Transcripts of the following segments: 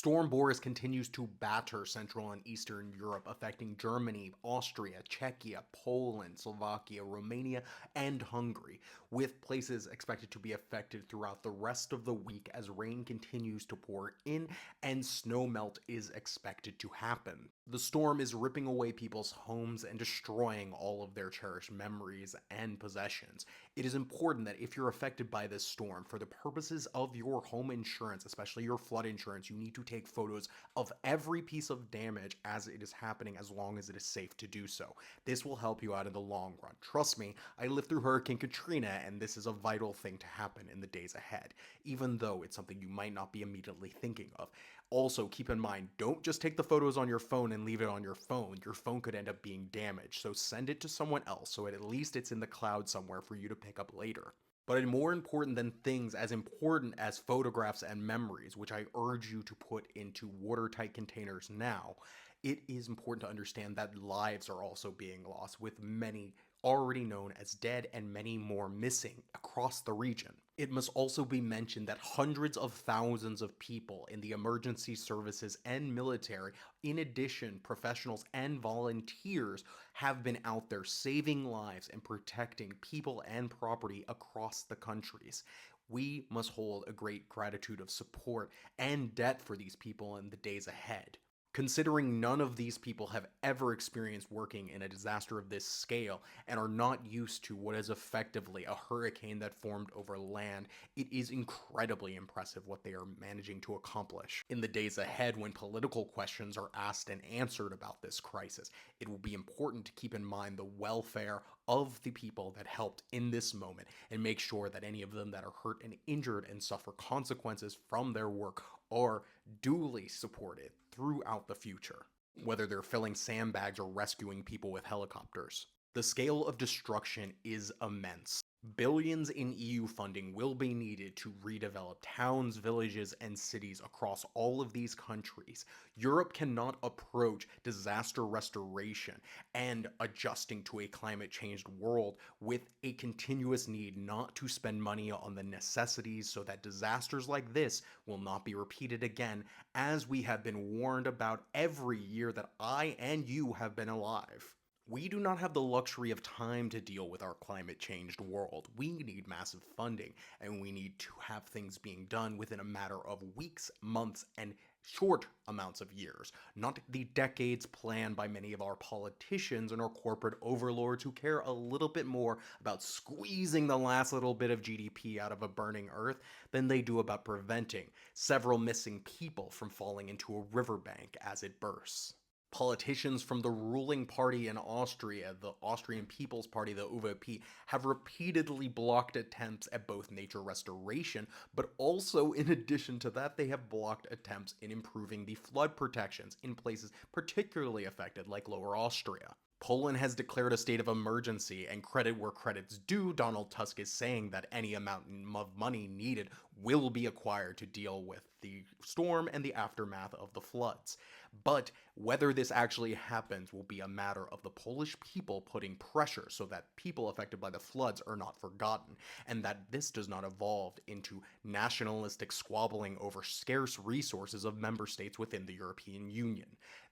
Storm Boris continues to batter Central and Eastern Europe, affecting Germany, Austria, Czechia, Poland, Slovakia, Romania, and Hungary, with places expected to be affected throughout the rest of the week as rain continues to pour in and snowmelt is expected to happen. The storm is ripping away people's homes and destroying all of their cherished memories and possessions. It is important that if you're affected by this storm, for the purposes of your home insurance, especially your flood insurance, you need to take photos of every piece of damage as it is happening as long as it is safe to do so. This will help you out in the long run. Trust me, I lived through Hurricane Katrina and this is a vital thing to happen in the days ahead, even though it's something you might not be immediately thinking of. Also, keep in mind, don't just take the photos on your phone and leave it on your phone. Your phone could end up being damaged, so send it to someone else so at least it's in the cloud somewhere for you to pick up later. But more important than things as important as photographs and memories, which I urge you to put into watertight containers now, it is important to understand that lives are also being lost, with many already known as dead and many more missing across the region. It must also be mentioned that hundreds of thousands of people in the emergency services and military, in addition, professionals and volunteers, have been out there saving lives and protecting people and property across the countries. We must hold a great gratitude of support and debt for these people in the days ahead. Considering none of these people have ever experienced working in a disaster of this scale and are not used to what is effectively a hurricane that formed over land, it is incredibly impressive what they are managing to accomplish. In the days ahead, when political questions are asked and answered about this crisis, it will be important to keep in mind the welfare of the people that helped in this moment and make sure that any of them that are hurt and injured and suffer consequences from their work are duly supported throughout the future, whether they're filling sandbags or rescuing people with helicopters. The scale of destruction is immense. Billions in EU funding will be needed to redevelop towns, villages, and cities across all of these countries. Europe cannot approach disaster restoration and adjusting to a climate changed world with a continuous need not to spend money on the necessities so that disasters like this will not be repeated again, as we have been warned about every year that I and you have been alive. We do not have the luxury of time to deal with our climate changed world. We need massive funding, and we need to have things being done within a matter of weeks, months, and short amounts of years, not the decades planned by many of our politicians and our corporate overlords who care a little bit more about squeezing the last little bit of GDP out of a burning earth than they do about preventing several missing people from falling into a riverbank as it bursts. Politicians from the ruling party in Austria, the Austrian People's Party, the ÖVP, have repeatedly blocked attempts at both nature restoration, but also, in addition to that, they have blocked attempts in improving the flood protections in places particularly affected, like Lower Austria. Poland has declared a state of emergency, and credit where credit's due, Donald Tusk is saying that any amount of money needed will be acquired to deal with the storm and the aftermath of the floods. But whether this actually happens will be a matter of the Polish people putting pressure so that people affected by the floods are not forgotten, and that this does not evolve into nationalistic squabbling over scarce resources of member states within the European Union.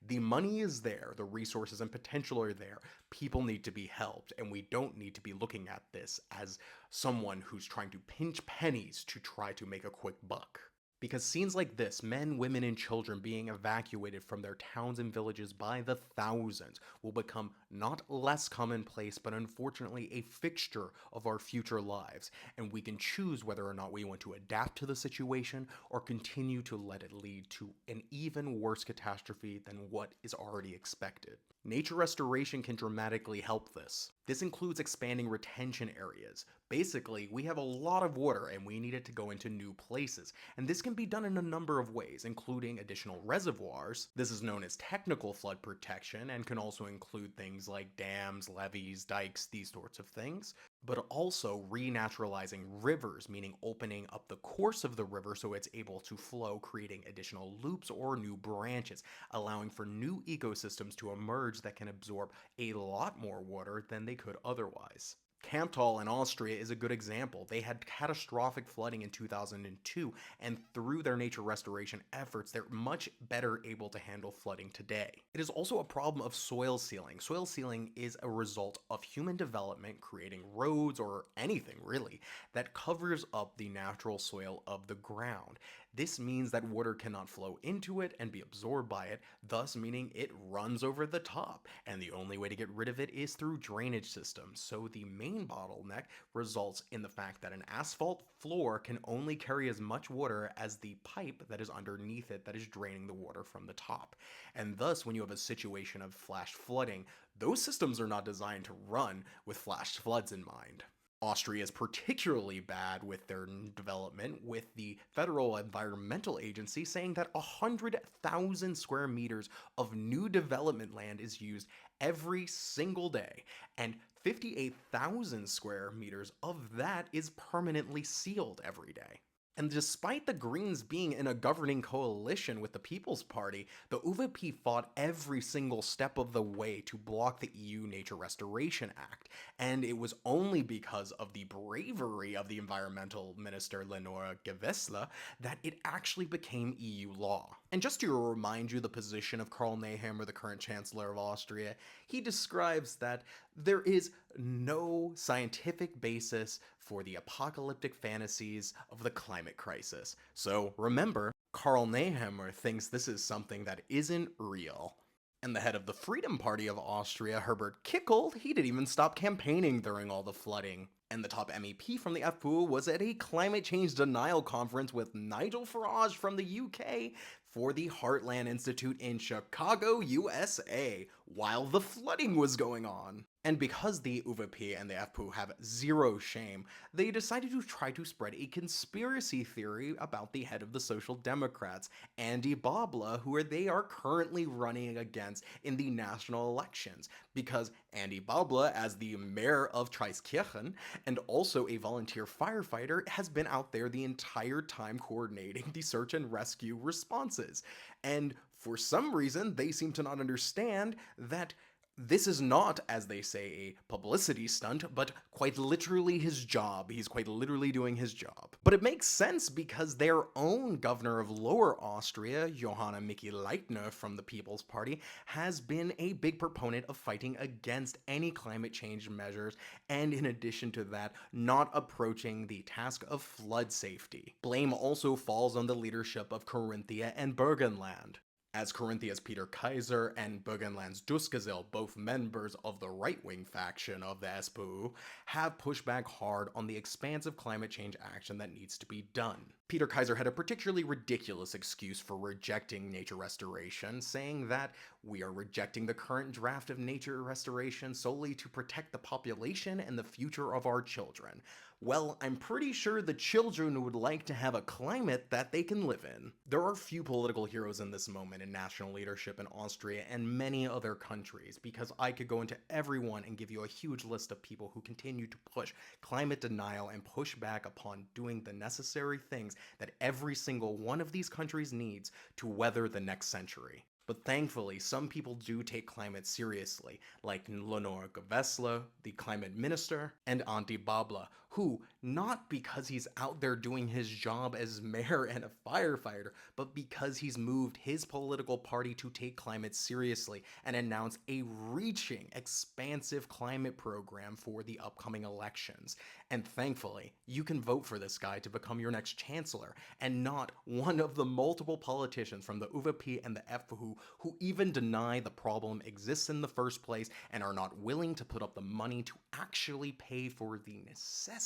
The money is there, the resources and potential are there. People need to be helped, and we don't need to be looking at this as someone who's trying to pinch pennies to try to make a quick buck. Because scenes like this, men, women, and children being evacuated from their towns and villages by the thousands, will become not less commonplace, but unfortunately a fixture of our future lives, and we can choose whether or not we want to adapt to the situation or continue to let it lead to an even worse catastrophe than what is already expected. Nature restoration can dramatically help this. This includes expanding retention areas. Basically, we have a lot of water and we need it to go into new places, and this can be done in a number of ways, including additional reservoirs. This is known as technical flood protection and can also include things like dams, levees, dikes, these sorts of things. But also renaturalizing rivers, meaning opening up the course of the river so it's able to flow, creating additional loops or new branches, allowing for new ecosystems to emerge that can absorb a lot more water than they could otherwise. Camptal in Austria is a good example. They had catastrophic flooding in 2002, and through their nature restoration efforts, they're much better able to handle flooding today. It is also a problem of soil sealing. Soil sealing is a result of human development creating roads or anything really that covers up the natural soil of the ground. This means that water cannot flow into it and be absorbed by it, thus meaning it runs over the top. And the only way to get rid of it is through drainage systems. So the main bottleneck results in the fact that an asphalt floor can only carry as much water as the pipe that is underneath it that is draining the water from the top. And thus, when you have a situation of flash flooding, those systems are not designed to run with flash floods in mind. Austria is particularly bad with their development, with the Federal Environmental Agency saying that 100,000 square meters of new development land is used every single day, and 58,000 square meters of that is permanently sealed every day. And despite the Greens being in a governing coalition with the People's Party, the UVP fought every single step of the way to block the EU Nature Restoration Act. And it was only because of the bravery of the environmental minister Lenore Gewessler that it actually became EU law. And just to remind you the position of Karl Nehammer, the current Chancellor of Austria, he describes that there is no scientific basis for the apocalyptic fantasies of the climate crisis. So remember, Karl Nehammer thinks this is something that isn't real. And the head of the Freedom Party of Austria, Herbert Kickl, he didn't even stop campaigning during all the flooding. And the top MEP from the FPÖ was at a climate change denial conference with Nigel Farage from the UK for the Heartland Institute in Chicago, USA, while the flooding was going on. And because the UVP and the FPÖ have zero shame, they decided to try to spread a conspiracy theory about the head of the Social Democrats, Andy Babla, who they are currently running against in the national elections. Because Andy Babla, as the mayor of Traiskirchen and also a volunteer firefighter, has been out there the entire time coordinating the search and rescue responses. And for some reason, they seem to not understand that this is not, as they say, a publicity stunt, but quite literally his job. He's quite literally doing his job. But it makes sense because their own governor of Lower Austria, Johanna Micky-Leitner from the People's Party, has been a big proponent of fighting against any climate change measures, and in addition to that, not approaching the task of flood safety. Blame also falls on the leadership of Carinthia and Burgenland, as Carinthia's Peter Kaiser and Burgenland's Duskazel, both members of the right-wing faction of the SPÖ, have pushed back hard on the expansive climate change action that needs to be done. Peter Kaiser had a particularly ridiculous excuse for rejecting nature restoration, saying that we are rejecting the current draft of nature restoration solely to protect the population and the future of our children. Well, I'm pretty sure the children would like to have a climate that they can live in. There are few political heroes in this moment in national leadership in Austria and many other countries, because I could go into every one and give you a huge list of people who continue to push climate denial and push back upon doing the necessary things that every single one of these countries needs to weather the next century. But thankfully, some people do take climate seriously, like Lenore Gewessler, the climate minister, and Andy Babla, who, not because he's out there doing his job as mayor and a firefighter, but because he's moved his political party to take climate seriously and announce a reaching, expansive climate program for the upcoming elections. And thankfully, you can vote for this guy to become your next chancellor, and not one of the multiple politicians from the UVP and the FPÖ who even deny the problem exists in the first place and are not willing to put up the money to actually pay for the necessities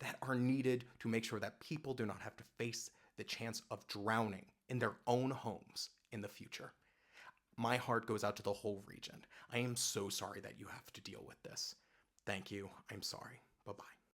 that are needed to make sure that people do not have to face the chance of drowning in their own homes in the future. My heart goes out to the whole region. I am so sorry that you have to deal with this. Thank you. I'm sorry. Bye-bye.